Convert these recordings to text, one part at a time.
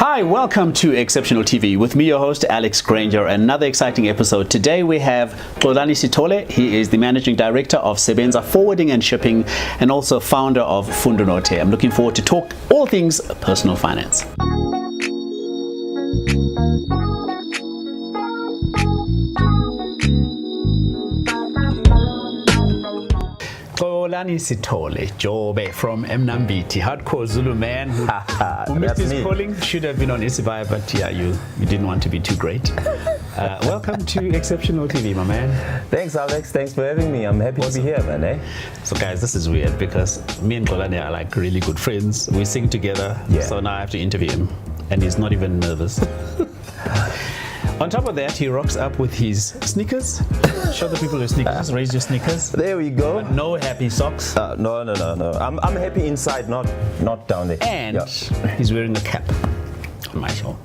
Hi, welcome to Exceptional TV with me, your host, Alex Granger. Another exciting episode. Today we have Xolani Sithole. He is the Managing Director of Sebenza Forwarding and Shipping and also founder of Fundo Norte. I'm looking forward to talk all things personal finance. Xolani Sithole, Jobe from Mnambiti, hardcore Zulu man who missed his calling, should have been on Isibai, but yeah, you didn't want to be too great. Welcome to Exceptional TV, my man. Thanks, Alex. Thanks for having me. I'm happy to be here, man. So guys, this is weird because me and Xolani are like really good friends. We sing together, so now I have to interview him, and he's not even nervous. On top of that, he rocks up with his sneakers. Show the people your sneakers. Raise your sneakers. There we go. But no happy socks. No. I'm happy inside, not down there. And he's wearing a cap on my show.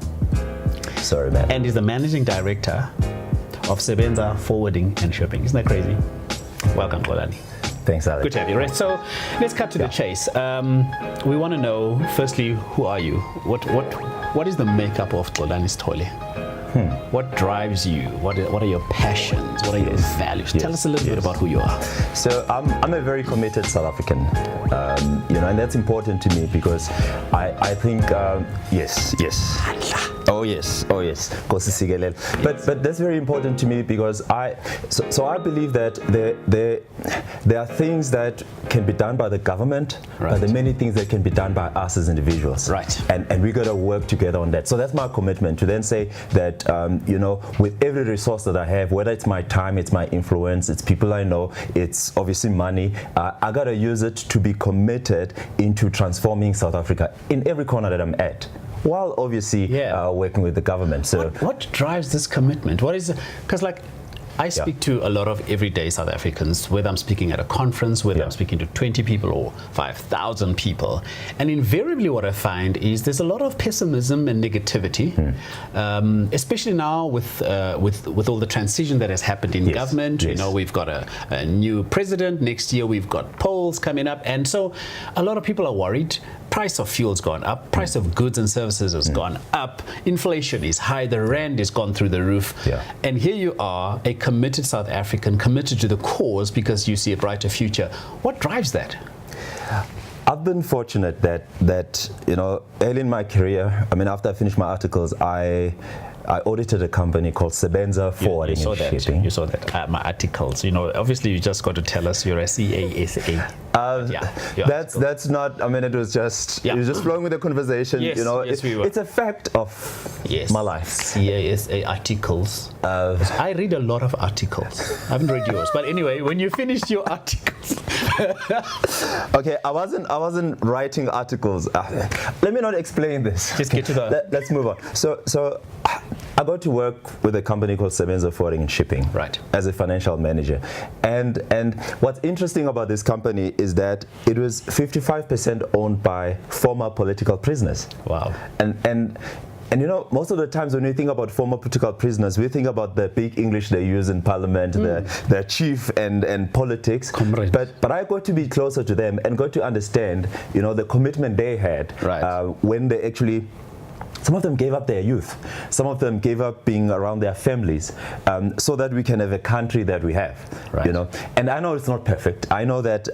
Sorry, man. And he's the managing director of Sebenza Forwarding and Shipping. Isn't that crazy? Welcome, Xolani. Thanks, Alex. Good to have you. Right. So let's cut to the chase. We want to know, firstly, who are you? What is the makeup of Xolani Sithole? What drives you? What are your passions? What are your values? Tell us a little bit about who you are. So I'm a very committed South African, and that's important to me because I think yes. Oh yes. But that's very important to me because I believe that there are things that can be done by the government, but there are many things that can be done by us as individuals. Right. And we got to work together on that. So that's my commitment to then say that with every resource that I have, whether it's my time, it's my influence, it's people I know, it's obviously money, I got to use it to be committed into transforming South Africa in every corner that I'm at, while obviously working with the government. So what drives this commitment? What is it? Because I speak to a lot of everyday South Africans, whether I'm speaking at a conference, whether I'm speaking to 20 people or 5,000 people. And invariably what I find is there's a lot of pessimism and negativity, especially now with all the transition that has happened in government. You know, we've got a new president. Next year we've got polls coming up. And so a lot of people are worried. Price of fuel's gone up. Price of goods and services has gone up. Inflation is high. The rand has gone through the roof. And here you are, a committed South African, committed to the cause because you see a brighter future. What drives that? I've been fortunate that early in my career, after I finished my articles, I audited a company called Sebenza Forwarding and Shipping. You saw that. My articles. Obviously you just got to tell us you're a CASA. That's not. It was just flowing with the conversation. Yes, we were. It's a fact of my life. CASA articles. I read a lot of articles. I haven't read yours, but anyway, when you finished your articles. Okay, I wasn't writing articles. Let me not explain this. Just get to the. Let's move on. So I got to work with a company called Sebenza Forwarding and Shipping as a financial manager. And what's interesting about this company is that it was 55% owned by former political prisoners. Wow. And most of the times when we think about former political prisoners, we think about the big English they use in parliament, the chief and politics. Comrade. But I got to be closer to them and got to understand, the commitment they had when they actually. Some of them gave up their youth. Some of them gave up being around their families so that we can have a country that we have. And I know it's not perfect. I know that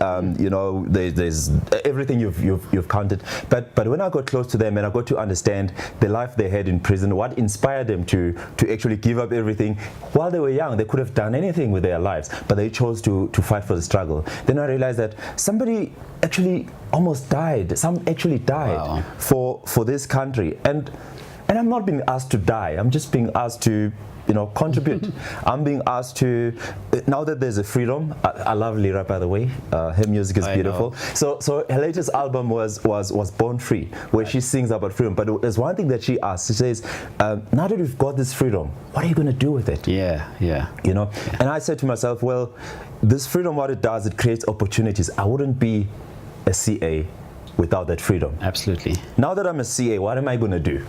there's everything you've counted. But when I got close to them and I got to understand the life they had in prison, what inspired them to actually give up everything while they were young, they could have done anything with their lives, but they chose to fight for the struggle. Then I realized that somebody actually almost died. Some actually died for this country. And I'm not being asked to die. I'm just being asked to contribute. I'm being asked to, now that there's a freedom. I love Lyra, by the way. Her music is beautiful. So her latest album was Born Free, where she sings about freedom. But there's one thing that she asks. She says, now that we've got this freedom, what are you going to do with it? And I said to myself, well, this freedom, what it does, it creates opportunities. I wouldn't be a CA without that freedom. Absolutely. Now that I'm a CA, what am I going to do?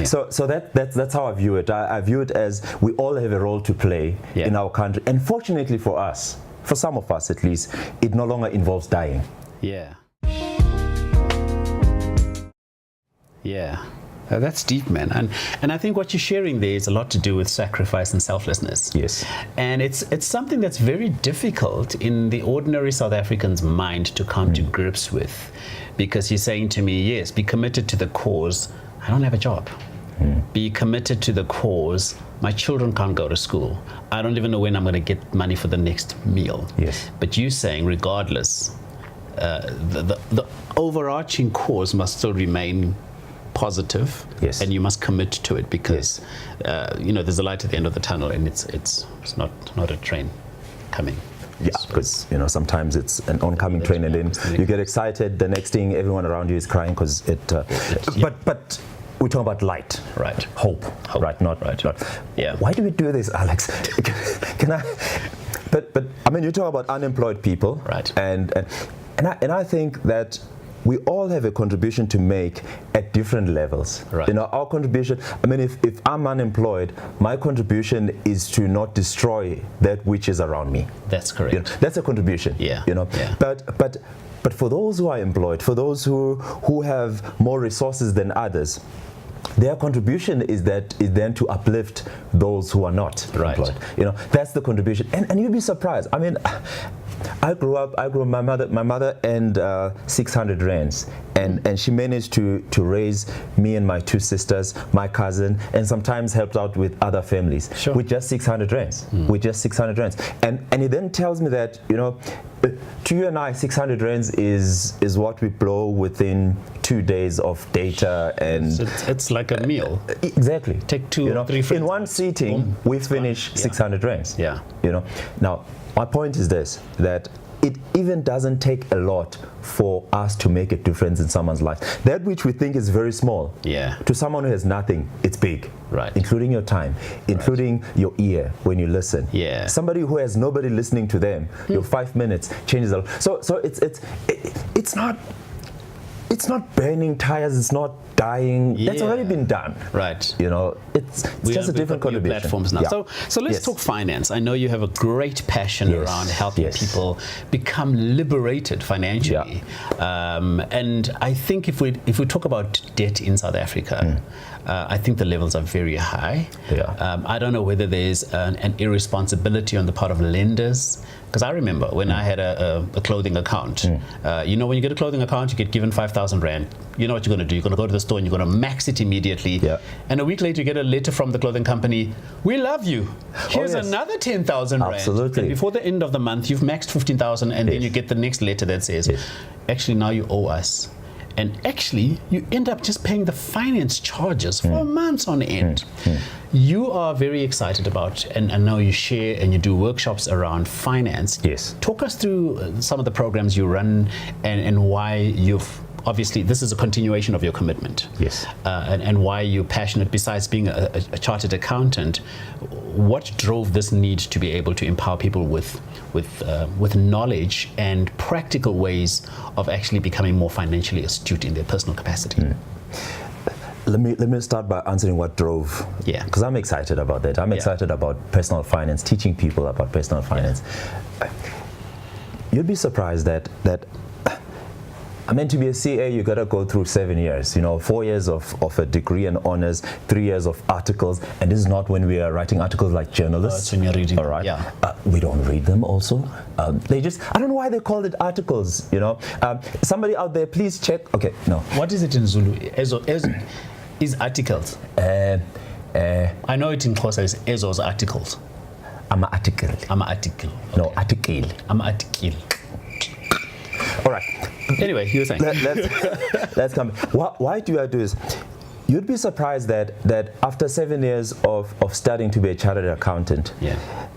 So that's how I view it. I view it as we all have a role to play in our country, and fortunately for us, for some of us at least, it no longer involves dying. That's deep, man. And I think what you're sharing there is a lot to do with sacrifice and selflessness. Yes. And it's something that's very difficult in the ordinary South African's mind to come to grips with, because you're saying to me, yes, be committed to the cause. I don't have a job. Be committed to the cause. My children can't go to school. I don't even know when I'm going to get money for the next meal. Yes. But you saying, regardless, the overarching cause must still remain positive, yes, and you must commit to it, because there's a light at the end of the tunnel, and it's not a train coming. Yeah, because sometimes it's an oncoming train, and then you get excited. The next thing, everyone around you is crying because it. But we're talking about light, right? Hope. Right? Not. Yeah. Why do we do this, Alex? Can I? But I mean, you talk about unemployed people, right? And I think that we all have a contribution to make at different levels. Right. Our contribution, I mean, if I'm unemployed, my contribution is to not destroy that which is around me. That's correct. That's a contribution. Yeah. Yeah. But for those who are employed, for those who have more resources than others, their contribution is then to uplift those who are not employed. That's the contribution. And you'd be surprised. I mean, I grew up. My mother earned 600 rands, and she managed to raise me and my two sisters, my cousin, and sometimes helped out with other families with just 600 rands. With just 600 rands, and he then tells me that to you and I, 600 rands is what we blow within 2 days of data, and it's like a meal. Exactly. Take 2 or 3 friends. In one sitting, we finish 600 rands. Yeah. Now, my point is this: that it even doesn't take a lot for us to make a difference in someone's life. That which we think is very small, to someone who has nothing, it's big. Right. Including your time, including your ear when you listen. Yeah. Somebody who has nobody listening to them, your 5 minutes changes a lot. So it's not burning tires, it's not dying. That's already been done. Right. It's just a different contribution. Platforms now. Yeah. So let's talk finance. I know you have a great passion around helping people become liberated financially. And I think if we talk about debt in South Africa, I think the levels are very high. I don't know whether there's an irresponsibility on the part of lenders. Because I remember when I had a clothing account, when you get a clothing account, you get given 5,000 rand. You know what you're going to do? You're going to go to the store and you're going to max it immediately. And a week later, you get a letter from the clothing company. We love you. Here's another 10,000 rand. Absolutely. And before the end of the month, you've maxed 15,000, and then you get the next letter that says, actually, now you owe us. And actually, you end up just paying the finance charges for months on end. You are very excited about, and I know you share and you do workshops around finance. Yes. Talk us through some of the programs you run and why you've, obviously, this is a continuation of your commitment. Yes. And why you're passionate, besides being a chartered accountant. What drove this need to be able to empower people with knowledge and practical ways of actually becoming more financially astute in their personal capacity? Let me start by answering what drove. Because I'm excited about that. I'm excited about personal finance, teaching people about personal finance. You'd be surprised that I mean, to be a CA, you got to go through 7 years, 4 years of a degree and honors, 3 years of articles, and this is not when we are writing articles like journalists. It's when you're reading. All right. We don't read them also. They just, I don't know why they called it articles, Somebody out there, please check. Okay, no. What is it in Zulu? Is articles. I know it in Xhosa is Ezo's articles. I'm an article. Okay. No, article. I'm an article. All right. Anyway, you were saying. Let's come. Why do I do this? You'd be surprised that after 7 years of studying to be a chartered accountant,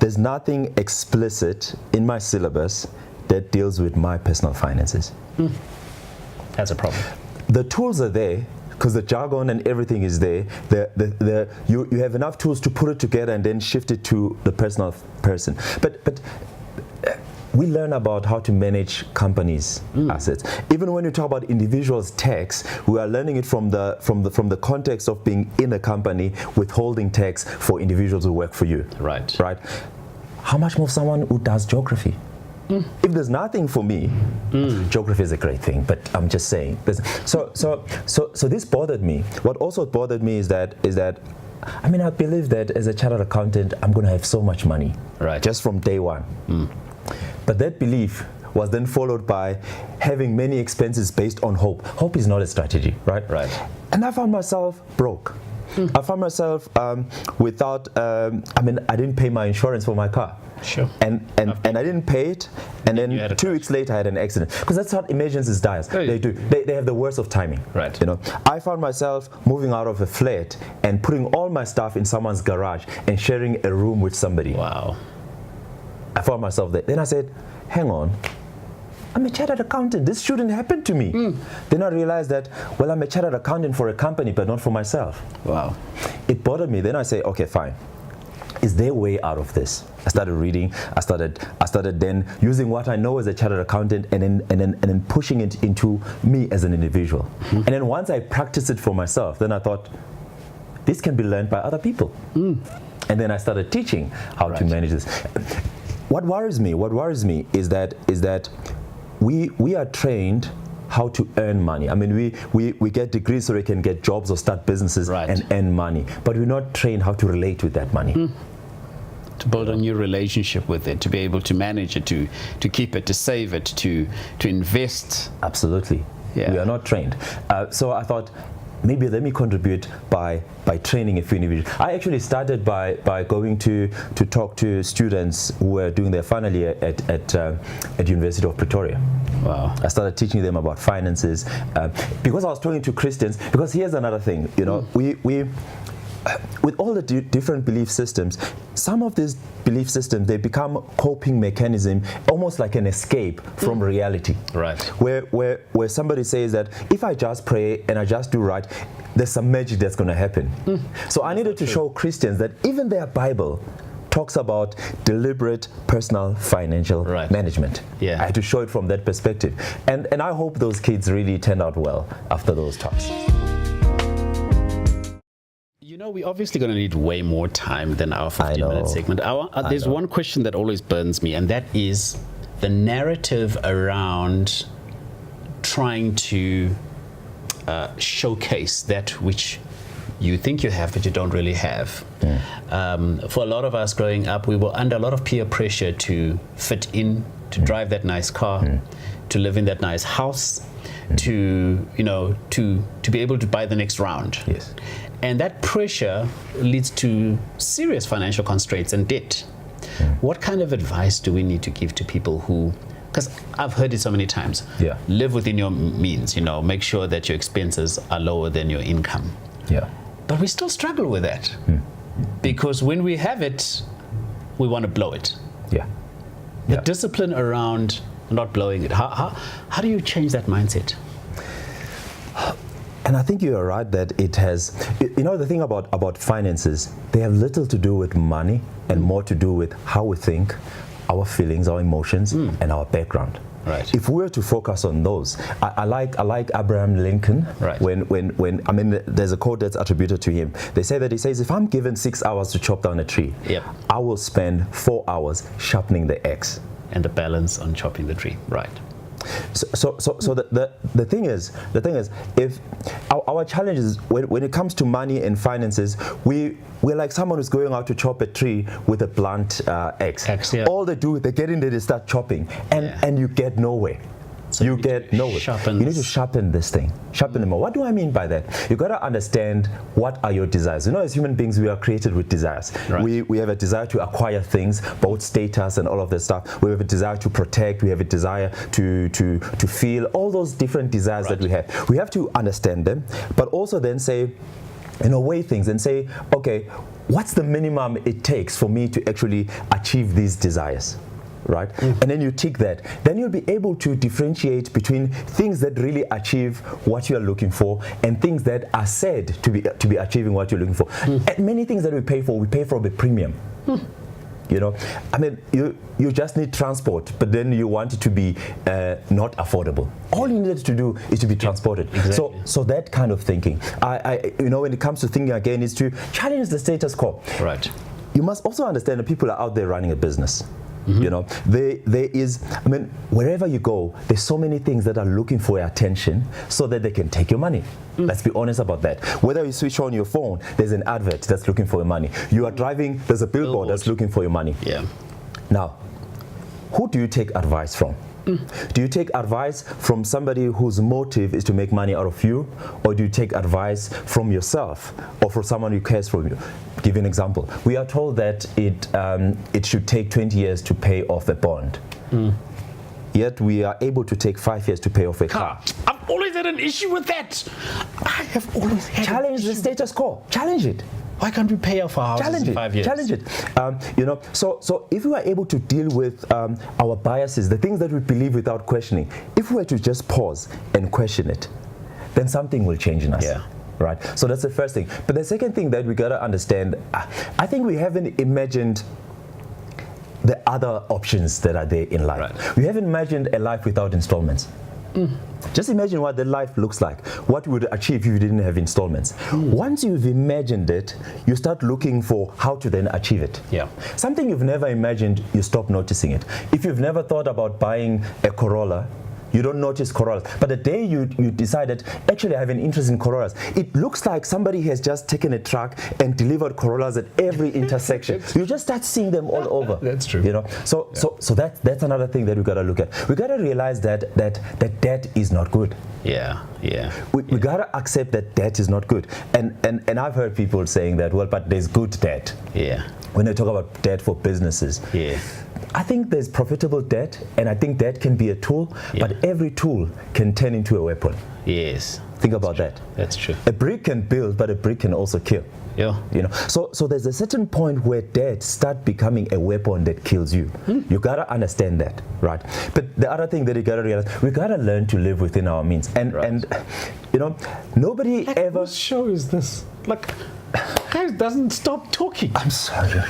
there's nothing explicit in my syllabus that deals with my personal finances. That's a problem. The tools are there, because the jargon and everything is there. You have enough tools to put it together and then shift it to the personal person. But we learn about how to manage companies' assets. Even when you talk about individuals' tax, we are learning it from the context of being in a company, withholding tax for individuals who work for you. Right. How much more someone who does geography? If there's nothing for me, geography is a great thing, but I'm just saying. So this bothered me. What also bothered me is that I mean, I believe that as a chartered accountant, I'm going to have so much money, right, just from day one. But that belief was then followed by having many expenses based on hope. Hope is not a strategy, right? Right. And I found myself broke. I found myself without, I mean, I didn't pay my insurance for my car. Sure. And I didn't pay it, and then 2 weeks later I had an accident. Because that's how emergencies die. They do. They have the worst of timing. Right. You know, I found myself moving out of a flat and putting all my stuff in someone's garage and sharing a room with somebody. Wow. I found myself there. Then I said, hang on, I'm a chartered accountant. This shouldn't happen to me. Then I realized that, well, I'm a chartered accountant for a company, but not for myself. Wow. It bothered me. Then I say, okay, fine. Is there a way out of this? I started reading. I started then using what I know as a chartered accountant, and then pushing it into me as an individual. And then once I practiced it for myself, then I thought, this can be learned by other people. And then I started teaching how to manage this. What worries me is that we are trained how to earn money. I mean, we get degrees so we can get jobs or start businesses and earn money, but we're not trained how to relate with that money. To build a new relationship with it, to be able to manage it, to keep it, to save it, to invest. Absolutely. Yeah. We are not trained. So I thought, maybe let me contribute by training a few individuals. I actually started by going to talk to students who were doing their final year at University of Pretoria. Wow. I started teaching them about finances because I was talking to Christians. Because here's another thing, you know, we with all the different belief systems, some of these belief systems, they become coping mechanism, almost like an escape from reality. Right. Where somebody says that if I just pray and I just do right, there's some magic that's going to happen. So I needed to show Christians that even their Bible talks about deliberate personal financial management. Yeah. I had to show it from that perspective. And I hope those kids really turned out well after those talks. You know, we're obviously going to need way more time than our 15-minute segment. There's one question that always burns me, and that is the narrative around trying to showcase that which you think you have, but you don't really have. For a lot of us growing up, we were under a lot of peer pressure to fit in, to drive that nice car, to live in that nice house, to be able to buy the next round. Yes. And that pressure leads to serious financial constraints and debt. What kind of advice do we need to give to people who, because I've heard it so many times, live within your means, you know, make sure that your expenses are lower than your income. Yeah. But we still struggle with that because when we have it, we want to blow it. Yeah. The discipline around not blowing it, how do you change that mindset? And I think you are right that it has, you know, the thing about finances, they have little to do with money and more to do with how we think, our feelings, our emotions, and our background. Right. If we were to focus on those, I like Abraham Lincoln. Right. When I mean, there's a quote that's attributed to him. They say that he says, if I'm given 6 hours to chop down a tree, I will spend 4 hours sharpening the axe. And the balance on chopping the tree. Right. So the thing is, if our challenge is when it comes to money and finances, we're like someone who's going out to chop a tree with a blunt axe. All they do, they get in there, they start chopping, and you get nowhere. So you get nowhere. You need to sharpen this thing. Sharpen them more. What do I mean by that? You got to understand what are your desires. You know, as human beings, we are created with desires. Right. We have a desire to acquire things, both status and all of that stuff. We have a desire to protect. We have a desire to feel. All those different desires that we have. We have to understand them, but also then say, weigh things and say, okay, what's the minimum it takes for me to actually achieve these desires? Right? And then you tick that. Then you'll be able to differentiate between things that really achieve what you're looking for and things that are said to be achieving what you're looking for. And many things that we pay for a premium. You know, I mean, you just need transport, but then you want it to be not affordable. All you need to do is to be transported. Exactly. So that kind of thinking, when it comes to thinking again, is to challenge the status quo. Right. You must also understand that people are out there running a business. You know, there is, I mean, wherever you go, there's so many things that are looking for your attention so that they can take your money. Let's be honest about that. Whether you switch on your phone, there's an advert that's looking for your money. You are driving, there's a billboard that's looking for your money. Yeah. Now, who do you take advice from? Do you take advice from somebody whose motive is to make money out of you, or do you take advice from yourself or from someone who cares for you? Give you an example. We are told that it should take 20 years to pay off a bond. Yet we are able to take 5 years to pay off a car. I've always had an issue with that. I have always had Challenge the status quo. Challenge it. Why can't we pay off our houses in 5 years? Challenge it. You know, so if we are able to deal with our biases, the things that we believe without questioning, if we were to just pause and question it, then something will change in us. Yeah. Right. So that's the first thing. But the second thing that we gotta understand, I think we haven't imagined the other options that are there in life. Right. We haven't imagined a life without installments. Just imagine what the life looks like, what you would achieve if you didn't have installments. Once you've imagined it, you start looking for how to then achieve it. Yeah. Something you've never imagined, you stop noticing it. If you've never thought about buying a Corolla, you don't notice Corollas. But the day you decided, actually I have an interest in Corollas, it looks like somebody has just taken a truck and delivered Corollas at every intersection. You just start seeing them all over. That's true. You know, so that's another thing that we gotta look at. We gotta realize that debt is not good. Yeah, yeah. We gotta accept that debt is not good. And I've heard people saying that, well, but there's good debt. Yeah. When they talk about debt for businesses. Yeah. I think there's profitable debt, and I think debt can be a tool, but every tool can turn into a weapon. Yes. Think about that. That's true. A brick can build, but a brick can also kill. Yeah. You know, so there's a certain point where debt start becoming a weapon that kills you. You gotta understand that, right? But the other thing that you gotta realize, we gotta learn to live within our means. And you know, nobody ever. What show is this? Like, guys doesn't stop talking. I'm sorry.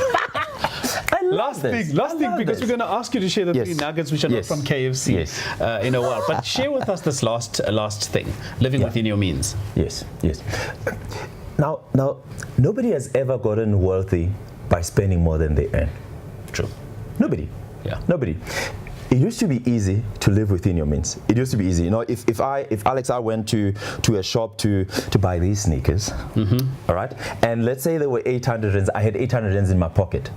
Last thing, because we're going to ask you to share the 3 nuggets which are not from KFC in a while. But share with us this last thing, living within your means. Yes. Now, nobody has ever gotten wealthy by spending more than they earn. True. Nobody. Yeah. Nobody. It used to be easy to live within your means. It used to be easy. You know, if Alex, I went to a shop to buy these sneakers, all right, and let's say there were 800 rands, I had 800 rands in my pocket,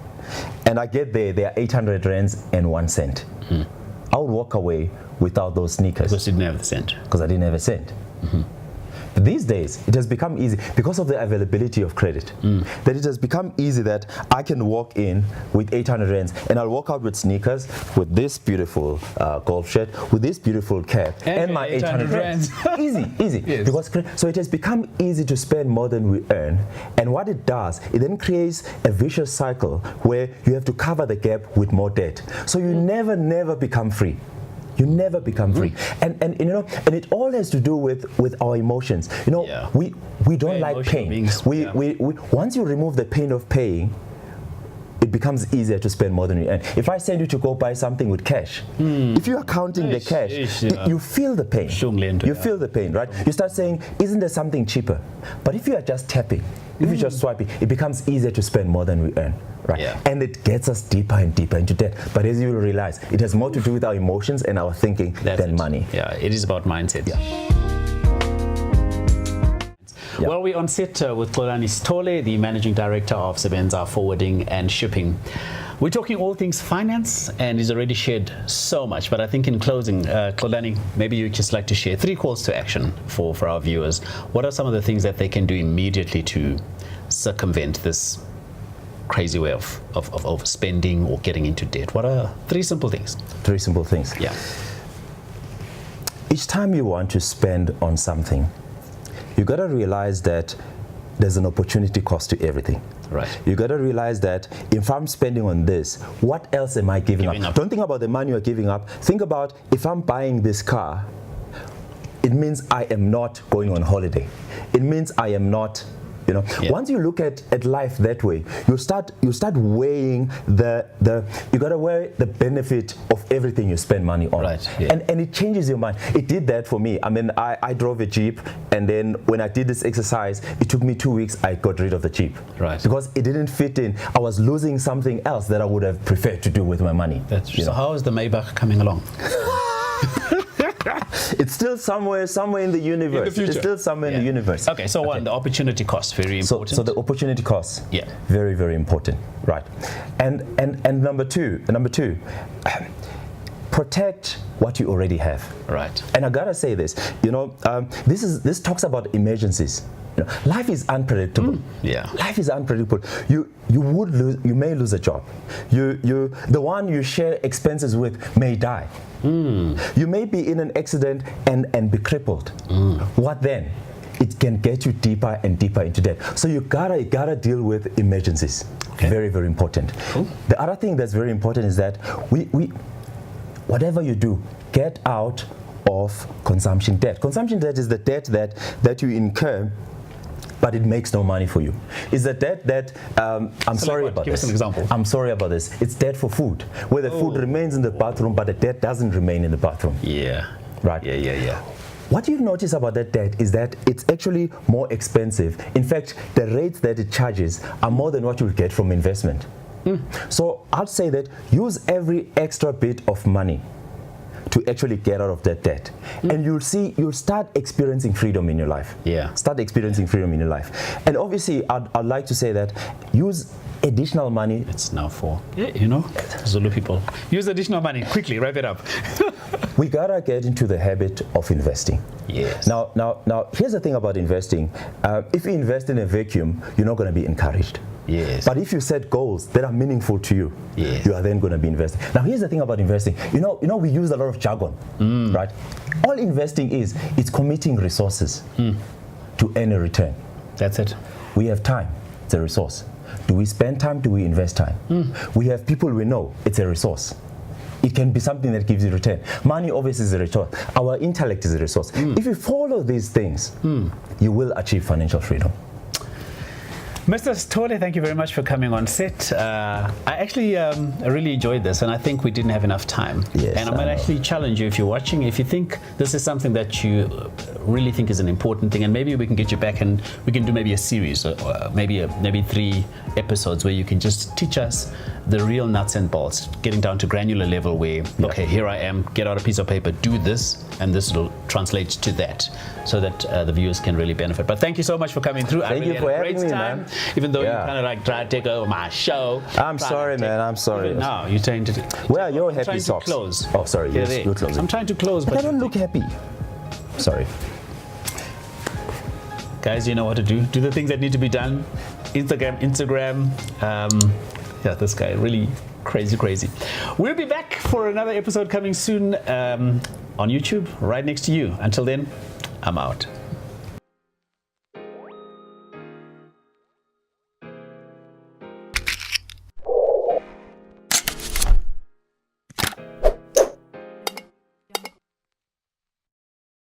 and I get there are 800 rands and 1 cent. I would walk away without those sneakers. Because you didn't have the cent. Because I didn't have a cent. But these days, it has become easy because of the availability of credit. That it has become easy that I can walk in with 800 rands and I'll walk out with sneakers, with this beautiful golf shirt, with this beautiful cap, and my 800 rands. Easy. Yes. Because so it has become easy to spend more than we earn. And what it does, it then creates a vicious cycle where you have to cover the gap with more debt. So you never become free. You never become free, and you know, and it all has to do with our emotions. You know, we don't like pain. We once you remove the pain of paying, it becomes easier to spend more than you earn. If I send you to go buy something with cash, if you are counting the cash, you feel the pain. You feel the pain, right? You start saying, isn't there something cheaper? But if you are just tapping, if you're just swiping, it becomes easier to spend more than we earn. Right? Yeah. And it gets us deeper and deeper into debt. But as you will realize, it has more to do with our emotions and our thinking than money. Yeah, it is about mindset. Well, we're on set with Xolani Sithole, the Managing Director of Sebenza Forwarding and Shipping. We're talking all things finance, and he's already shared so much. But I think in closing, Xolani, maybe you'd just like to share 3 calls to action for our viewers. What are some of the things that they can do immediately to circumvent this crazy way of overspending or getting into debt? What are 3 simple things? 3 simple things. Yeah. Each time you want to spend on something, you got to realize that there's an opportunity cost to everything. Right. You got to realize that if I'm spending on this, what else am I giving up? Don't think about the money you're giving up. Think about, if I'm buying this car, it means I am not going on holiday. It means I am not You know, once you look at life that way, you start weighing you gotta weigh the benefit of everything you spend money on. Right. Yeah. And it changes your mind. It did that for me. I mean, I drove a Jeep, and then when I did this exercise, it took me 2 weeks. I got rid of the Jeep. Right. Because it didn't fit in. I was losing something else that I would have preferred to do with my money. That's true. So how is the Maybach coming along? It's still somewhere in the universe. In the future. It's still somewhere in the universe. Okay, so one, the opportunity cost, very important. So the opportunity cost, very, very important, right? And number two, protect what you already have. Right. And I gotta say this, you know, this talks about emergencies. You know, life is unpredictable. Life is unpredictable. You may lose a job. The one you share expenses with may die. You may be in an accident and be crippled. What then? It can get you deeper and deeper into debt. So you gotta deal with emergencies. Okay. Very, very important. Cool. The other thing that's very important is that we whatever you do, get out of consumption debt. Consumption debt is the debt that you incur, but it makes no money for you. It's the debt that, I'm sorry about this. Give us an example. I'm sorry about this. It's debt for food, where the food remains in the bathroom, but the debt doesn't remain in the bathroom. Yeah. Right? Yeah. What you notice about that debt is that it's actually more expensive. In fact, the rates that it charges are more than what you'll get from investment. So I'd say that use every extra bit of money to actually get out of that debt. And you'll start experiencing freedom in your life. Start experiencing freedom in your life. And obviously, I'd like to say that use additional money. It's now for, you know, Zulu people. Use additional money. Quickly, wrap it up. We gotta get into the habit of investing. Yes. Now, here's the thing about investing. If you invest in a vacuum, you're not gonna be encouraged. Yes. But if you set goals that are meaningful to you, you are then going to be investing. Now, here's the thing about investing. You know, we use a lot of jargon, right? All investing is, it's committing resources to earn a return. That's it. We have time. It's a resource. Do we spend time? Do we invest time? We have people we know. It's a resource. It can be something that gives you return. Money obviously is a resource. Our intellect is a resource. If you follow these things, you will achieve financial freedom. Mr. Sithole, thank you very much for coming on set. I actually really enjoyed this, and I think we didn't have enough time. Yes, and I'm going to actually challenge you, if you're watching, if you think this is something that you really think is an important thing, and maybe we can get you back and we can do maybe a series, or maybe 3 episodes where you can just teach us the real nuts and bolts, getting down to granular level where, okay, here I am, get out a piece of paper, do this, and this will translate to that, so that the viewers can really benefit. But thank you so much for coming through. Thank you for having me, man. Even though you kind of like try to take over my show. I'm sorry, man. I'm sorry. No, you're trying to. Where are your happy socks? Close. Oh, sorry. You're closing. I'm trying to close, but I don't look happy. Sorry. Guys, you know what to do. Do the things that need to be done. Instagram. Yeah, this guy really crazy. We'll be back for another episode coming soon on YouTube, right next to you. Until then, I'm out.